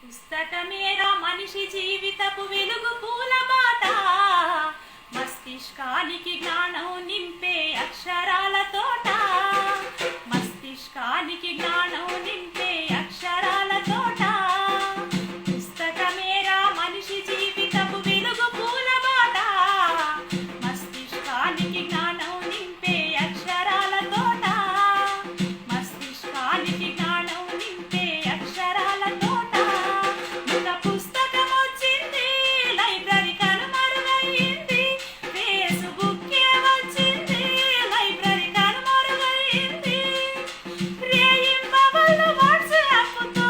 పుస్తకమేరా మనిషి జీవితపు వెలుగు పూల బాట, మస్తిష్కానికి జ్ఞానం నింపే అక్షరాల తోట, మస్తిష్కానికి జ్ఞానం నింపే అక్షరాల తోట. పుస్తకమేరా మనిషి జీవితపు వెలుగు పూల బాట, మస్తిష్కానికి జ్ఞానం నింపే అక్షరాల తోట, మస్తిష్కానికి జ్ఞానం నింపే అక్షరాల తోట. ఒక పుస్తకం వచ్చింది, లైబ్రరీ కనుమరుగైంది, ఫేస్బుక్కే వచ్చింది, లైబ్రరీ కనుమరుగైంది. రేయింబవళ్ళు వాట్సాప్తో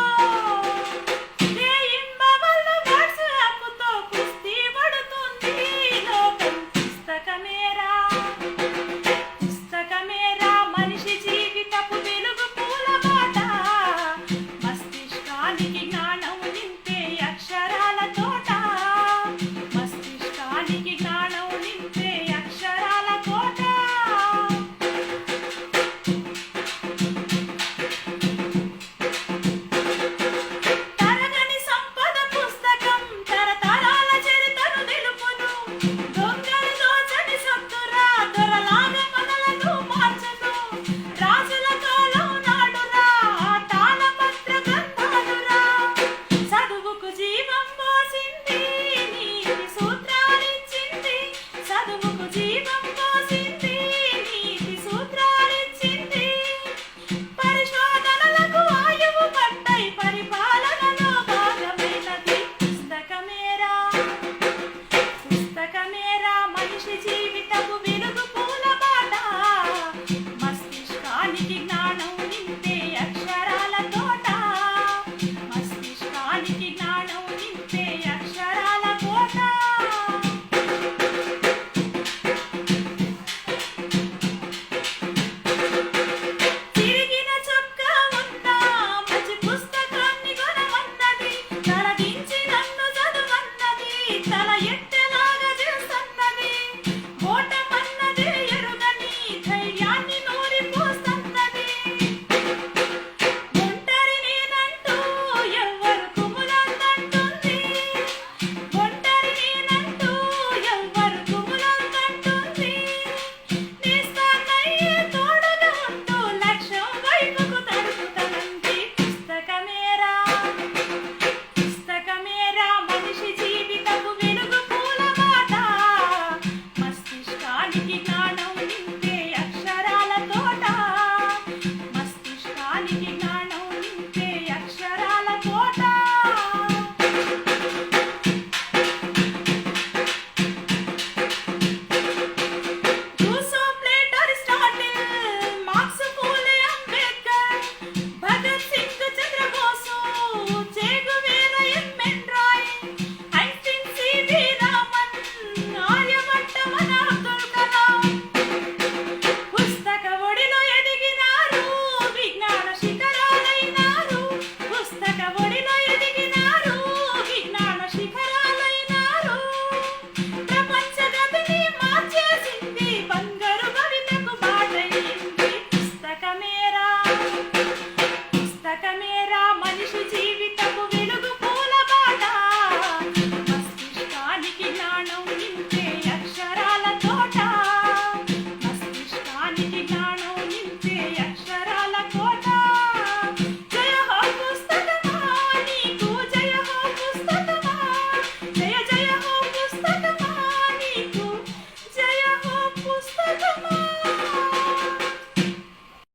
కుస్తీ పడుతుంది లోకం. పుస్తకమేరా పుస్తకమేరా మనిషి జీవితపు వెలుగు పూల బాట, మస్తిష్కానికి